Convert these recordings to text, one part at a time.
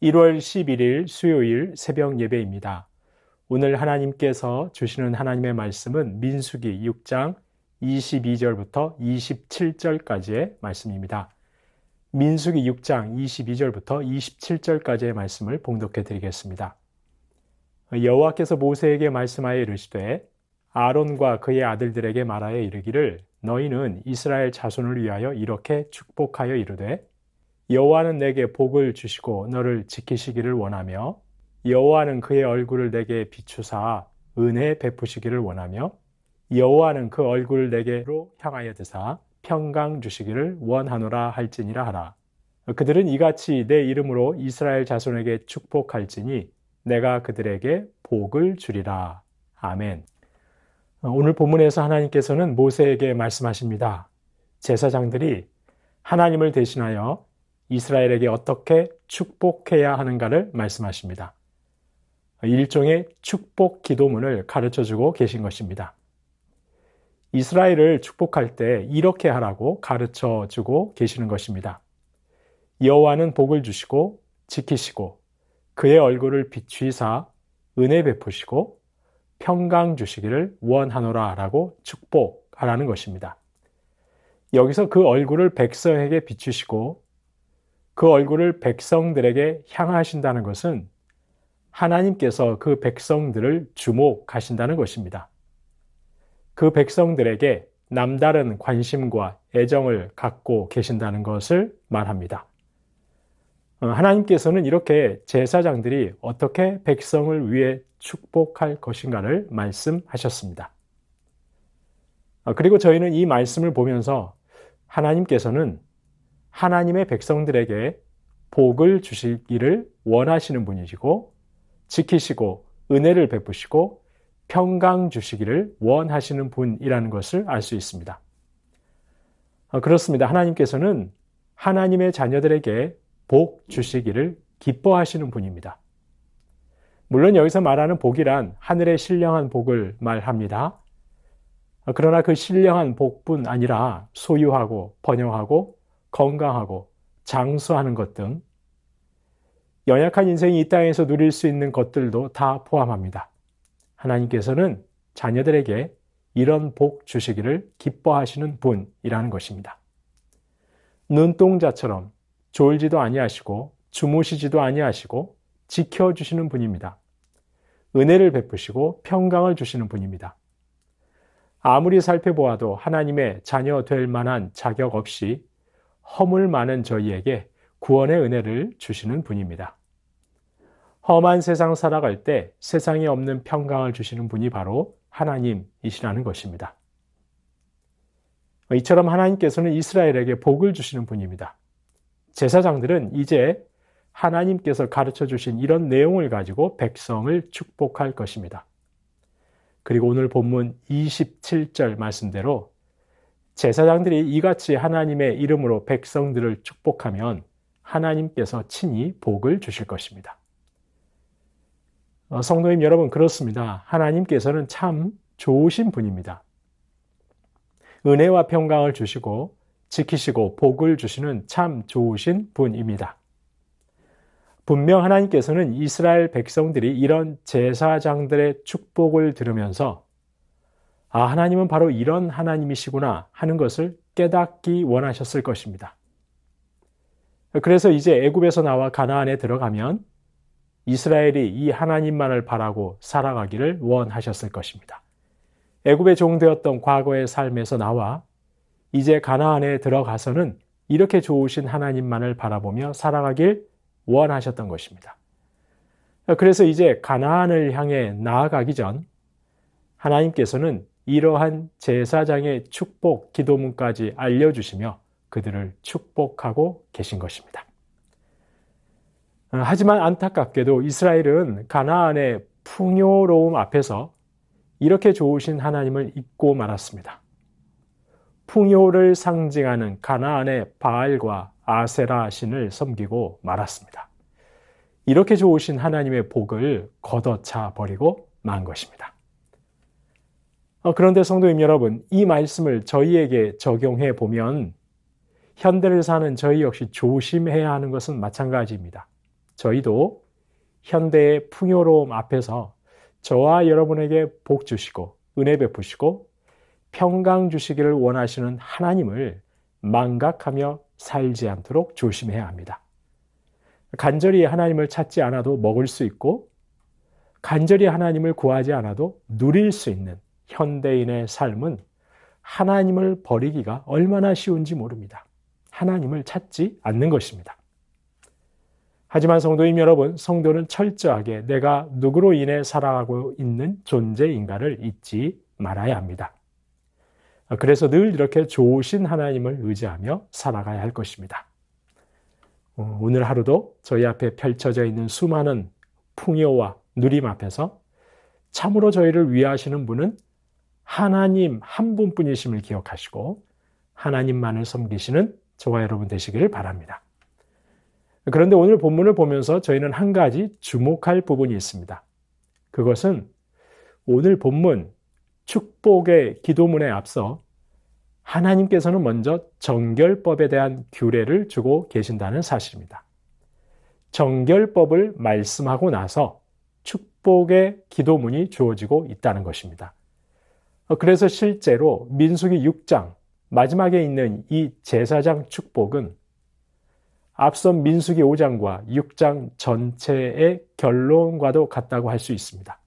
1월 11일 수요일 새벽 예배입니다. 오늘 하나님께서 주시는 하나님의 말씀은 민수기 6장 22절부터 27절까지의 말씀입니다. 민수기 6장 22절부터 27절까지의 말씀을 봉독해 드리겠습니다. 여호와께서 모세에게 말씀하여 이르시되 아론과 그의 아들들에게 말하여 이르기를 너희는 이스라엘 자손을 위하여 이렇게 축복하여 이르되 여호와는 내게 복을 주시고 너를 지키시기를 원하며 여호와는 그의 얼굴을 내게 비추사 은혜 베푸시기를 원하며 여호와는 그 얼굴을 내게로 향하여 드사 평강 주시기를 원하노라 할지니라 하라. 그들은 이같이 내 이름으로 이스라엘 자손에게 축복할지니 내가 그들에게 복을 주리라. 아멘. 오늘 본문에서 하나님께서는 모세에게 말씀하십니다. 제사장들이 하나님을 대신하여 이스라엘에게 어떻게 축복해야 하는가를 말씀하십니다. 일종의 축복 기도문을 가르쳐주고 계신 것입니다. 이스라엘을 축복할 때 이렇게 하라고 가르쳐주고 계시는 것입니다. 여호와는 복을 주시고 지키시고 그의 얼굴을 비추이사 은혜 베푸시고 평강 주시기를 원하노라 라고 축복하라는 것입니다. 여기서 그 얼굴을 백성에게 비추시고 그 얼굴을 백성들에게 향하신다는 것은 하나님께서 그 백성들을 주목하신다는 것입니다. 그 백성들에게 남다른 관심과 애정을 갖고 계신다는 것을 말합니다. 하나님께서는 이렇게 제사장들이 어떻게 백성을 위해 축복할 것인가를 말씀하셨습니다. 그리고 저희는 이 말씀을 보면서 하나님께서는 하나님의 백성들에게 복을 주시기를 원하시는 분이시고 지키시고 은혜를 베푸시고 평강 주시기를 원하시는 분이라는 것을 알 수 있습니다. 그렇습니다. 하나님께서는 하나님의 자녀들에게 복 주시기를 기뻐하시는 분입니다. 물론 여기서 말하는 복이란 하늘의 신령한 복을 말합니다. 그러나 그 신령한 복뿐 아니라 소유하고 번영하고 건강하고 장수하는 것 등 연약한 인생이 이 땅에서 누릴 수 있는 것들도 다 포함합니다. 하나님께서는 자녀들에게 이런 복 주시기를 기뻐하시는 분이라는 것입니다. 눈동자처럼 졸지도 아니하시고 주무시지도 아니하시고 지켜주시는 분입니다. 은혜를 베푸시고 평강을 주시는 분입니다. 아무리 살펴보아도 하나님의 자녀 될 만한 자격 없이 허물 많은 저희에게 구원의 은혜를 주시는 분입니다. 험한 세상 살아갈 때 세상에 없는 평강을 주시는 분이 바로 하나님이시라는 것입니다. 이처럼 하나님께서는 이스라엘에게 복을 주시는 분입니다. 제사장들은 이제 하나님께서 가르쳐 주신 이런 내용을 가지고 백성을 축복할 것입니다. 그리고 오늘 본문 27절 말씀대로 제사장들이 이같이 하나님의 이름으로 백성들을 축복하면 하나님께서 친히 복을 주실 것입니다. 성도님 여러분, 그렇습니다. 하나님께서는 참 좋으신 분입니다. 은혜와 평강을 주시고 지키시고 복을 주시는 참 좋으신 분입니다. 분명 하나님께서는 이스라엘 백성들이 이런 제사장들의 축복을 들으면서 하나님은 바로 이런 하나님이시구나 하는 것을 깨닫기 원하셨을 것입니다. 그래서 이제 애굽에서 나와 가나안에 들어가면 이스라엘이 이 하나님만을 바라고 살아가기를 원하셨을 것입니다. 애굽의 종되었던 과거의 삶에서 나와 이제 가나안에 들어가서는 이렇게 좋으신 하나님만을 바라보며 살아가길 원하셨던 것입니다. 그래서 이제 가나안을 향해 나아가기 전 하나님께서는 이러한 제사장의 축복 기도문까지 알려주시며 그들을 축복하고 계신 것입니다. 하지만 안타깝게도 이스라엘은 가나안의 풍요로움 앞에서 이렇게 좋으신 하나님을 잊고 말았습니다. 풍요를 상징하는 가나안의 바알과 아세라 신을 섬기고 말았습니다. 이렇게 좋으신 하나님의 복을 걷어차 버리고 만 것입니다. 그런데 성도님 여러분, 이 말씀을 저희에게 적용해 보면 현대를 사는 저희 역시 조심해야 하는 것은 마찬가지입니다. 저희도 현대의 풍요로움 앞에서 저와 여러분에게 복 주시고 은혜 베푸시고 평강 주시기를 원하시는 하나님을 망각하며 살지 않도록 조심해야 합니다. 간절히 하나님을 찾지 않아도 먹을 수 있고 간절히 하나님을 구하지 않아도 누릴 수 있는 현대인의 삶은 하나님을 버리기가 얼마나 쉬운지 모릅니다. 하나님을 찾지 않는 것입니다. 하지만 성도님 여러분, 성도는 철저하게 내가 누구로 인해 살아가고 있는 존재인가를 잊지 말아야 합니다. 그래서 늘 이렇게 좋으신 하나님을 의지하며 살아가야 할 것입니다. 오늘 하루도 저희 앞에 펼쳐져 있는 수많은 풍요와 누림 앞에서 참으로 저희를 위하시는 분은 하나님 한 분뿐이심을 기억하시고 하나님만을 섬기시는 저와 여러분 되시기를 바랍니다. 그런데 오늘 본문을 보면서 저희는 한 가지 주목할 부분이 있습니다. 그것은 오늘 본문 축복의 기도문에 앞서 하나님께서는 먼저 정결법에 대한 규례를 주고 계신다는 사실입니다. 정결법을 말씀하고 나서 축복의 기도문이 주어지고 있다는 것입니다. 그래서 실제로 민수기 6장 마지막에 있는 이 제사장 축복은 앞선 민수기 5장과 6장 전체의 결론과도 같다고 할 수 있습니다.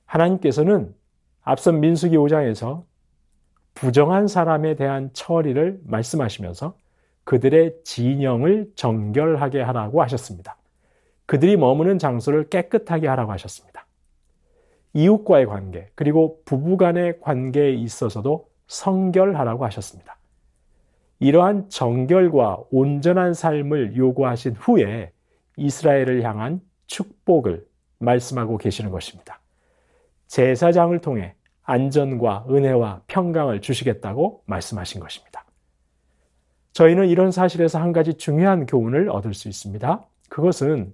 하나님께서는 앞선 민수기 5장에서 부정한 사람에 대한 처리를 말씀하시면서 그들의 진영을 정결하게 하라고 하셨습니다. 그들이 머무는 장소를 깨끗하게 하라고 하셨습니다. 이웃과의 관계, 그리고 부부간의 관계에 있어서도 성결하라고 하셨습니다. 이러한 정결과 온전한 삶을 요구하신 후에 이스라엘을 향한 축복을 말씀하고 계시는 것입니다. 제사장을 통해 안전과 은혜와 평강을 주시겠다고 말씀하신 것입니다. 저희는 이런 사실에서 한 가지 중요한 교훈을 얻을 수 있습니다. 그것은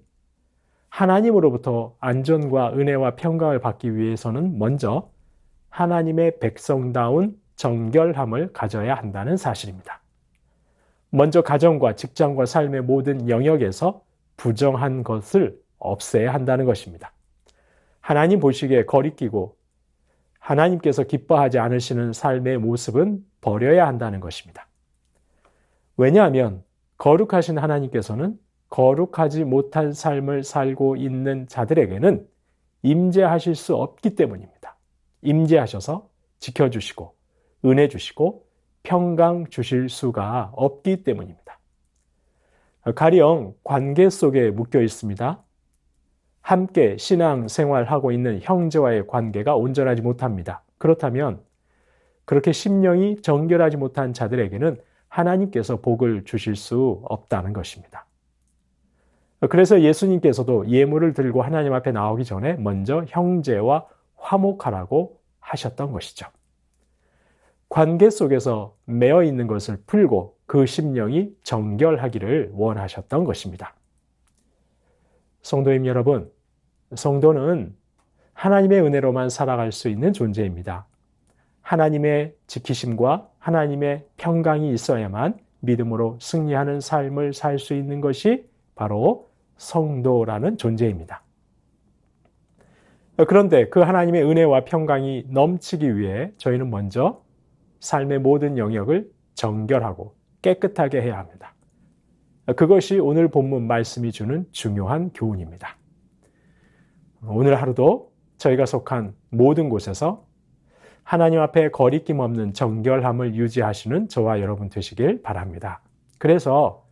하나님으로부터 안전과 은혜와 평강을 받기 위해서는 먼저 하나님의 백성다운 정결함을 가져야 한다는 사실입니다. 먼저 가정과 직장과 삶의 모든 영역에서 부정한 것을 없애야 한다는 것입니다. 하나님 보시기에 거리끼고 하나님께서 기뻐하지 않으시는 삶의 모습은 버려야 한다는 것입니다. 왜냐하면 거룩하신 하나님께서는 거룩하지 못한 삶을 살고 있는 자들에게는 임재하실 수 없기 때문입니다. 임재하셔서 지켜주시고 은혜 주시고 평강 주실 수가 없기 때문입니다. 가령 관계 속에 묶여 있습니다. 함께 신앙생활하고 있는 형제와의 관계가 온전하지 못합니다. 그렇다면 그렇게 심령이 정결하지 못한 자들에게는 하나님께서 복을 주실 수 없다는 것입니다. 그래서 예수님께서도 예물을 들고 하나님 앞에 나오기 전에 먼저 형제와 화목하라고 하셨던 것이죠. 관계 속에서 매어 있는 것을 풀고 그 심령이 정결하기를 원하셨던 것입니다. 성도님 여러분, 성도는 하나님의 은혜로만 살아갈 수 있는 존재입니다. 하나님의 지키심과 하나님의 평강이 있어야만 믿음으로 승리하는 삶을 살 수 있는 것이 바로 성도라는 존재입니다. 그런데 그 하나님의 은혜와 평강이 넘치기 위해 저희는 먼저 삶의 모든 영역을 정결하고 깨끗하게 해야 합니다. 그것이 오늘 본문 말씀이 주는 중요한 교훈입니다. 오늘 하루도 저희가 속한 모든 곳에서 하나님 앞에 거리낌 없는 정결함을 유지하시는 저와 여러분 되시길 바랍니다. 그래서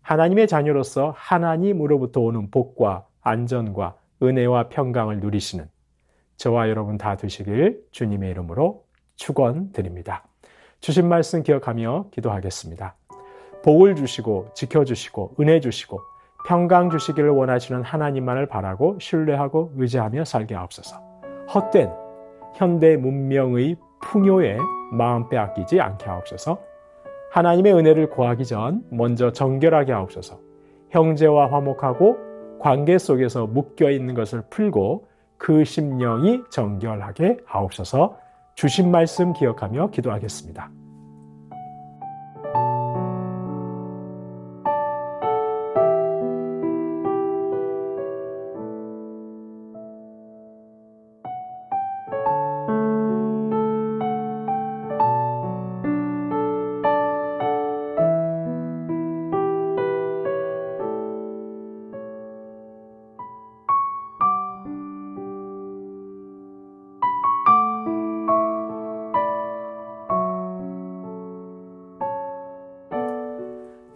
하나님의 자녀로서 하나님으로부터 오는 복과 안전과 은혜와 평강을 누리시는 저와 여러분 다 되시길 주님의 이름으로 축원드립니다. 주신 말씀 기억하며 기도하겠습니다. 복을 주시고 지켜주시고 은혜 주시고 평강 주시기를 원하시는 하나님만을 바라고 신뢰하고 의지하며 살게 하옵소서. 헛된 현대 문명의 풍요에 마음 빼앗기지 않게 하옵소서. 하나님의 은혜를 구하기 전 먼저 정결하게 하옵소서. 형제와 화목하고 관계 속에서 묶여 있는 것을 풀고 그 심령이 정결하게 하옵소서. 주신 말씀 기억하며 기도하겠습니다.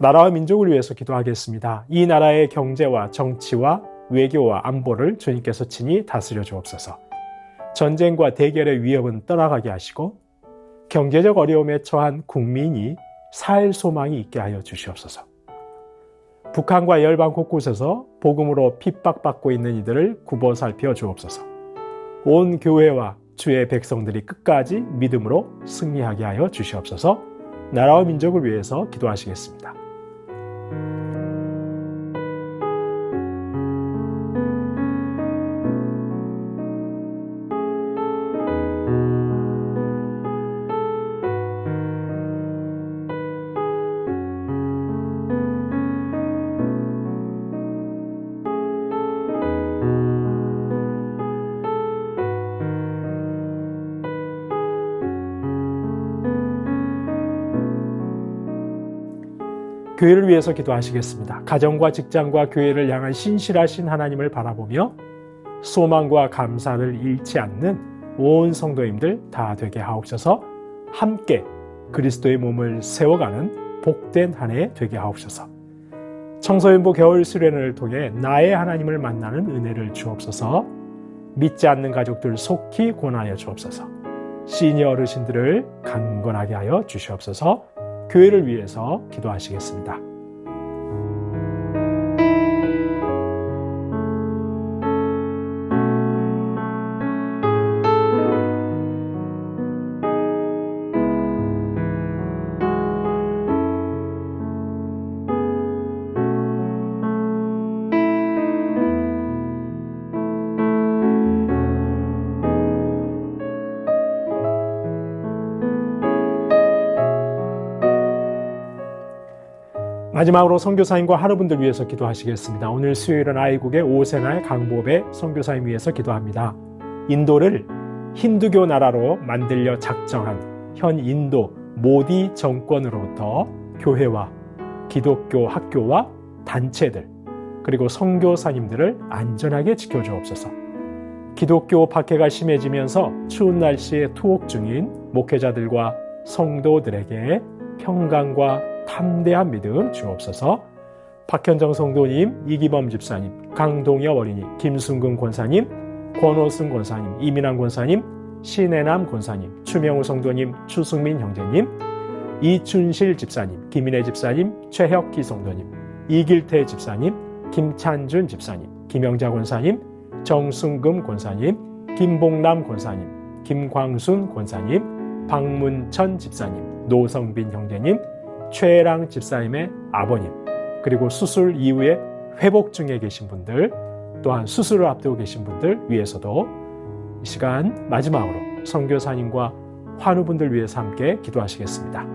나라와 민족을 위해서 기도하겠습니다. 이 나라의 경제와 정치와 외교와 안보를 주님께서 친히 다스려 주옵소서. 전쟁과 대결의 위협은 떠나가게 하시고 경제적 어려움에 처한 국민이 살 소망이 있게 하여 주시옵소서. 북한과 열방 곳곳에서 복음으로 핍박받고 있는 이들을 굽어 살펴 주옵소서. 온 교회와 주의 백성들이 끝까지 믿음으로 승리하게 하여 주시옵소서. 나라와 민족을 위해서 기도하시겠습니다. 교회를 위해서 기도하시겠습니다. 가정과 직장과 교회를 향한 신실하신 하나님을 바라보며 소망과 감사를 잃지 않는 온 성도님들 다 되게 하옵소서. 함께 그리스도의 몸을 세워가는 복된 한 해 되게 하옵소서. 청소년부 겨울 수련회를 통해 나의 하나님을 만나는 은혜를 주옵소서. 믿지 않는 가족들 속히 권하여 주옵소서. 시니어 어르신들을 강건하게 하여 주시옵소서. 교회를 위해서 기도하시겠습니다. 마지막으로 선교사님과 하루분들 위해서 기도하시겠습니다. 오늘 수요일은 아이국의 오세날 강보배 선교사님 위해서 기도합니다. 인도를 힌두교 나라로 만들려 작정한 현 인도 모디 정권으로부터 교회와 기독교 학교와 단체들 그리고 선교사님들을 안전하게 지켜주옵소서. 기독교 박해가 심해지면서 추운 날씨에 투옥 중인 목회자들과 성도들에게 평강과 탐대한 믿음 주옵소서. 박현정 성도님, 이기범 집사님, 강동엽 어린이, 김순근 권사님, 권호승 권사님, 이민환 권사님, 신혜남 권사님, 추명우 성도님, 추승민 형제님, 이춘실 집사님, 김인혜 집사님, 최혁기 성도님, 이길태 집사님, 김찬준 집사님, 김영자 권사님, 정승금 권사님, 김봉남 권사님, 김광순 권사님, 박문천 집사님, 노성빈 형제님, 최랑 집사님의 아버님, 그리고 수술 이후에 회복 중에 계신 분들, 또한 수술을 앞두고 계신 분들 위해서도 이 시간 마지막으로 선교사님과 환우분들 위해서 함께 기도하시겠습니다.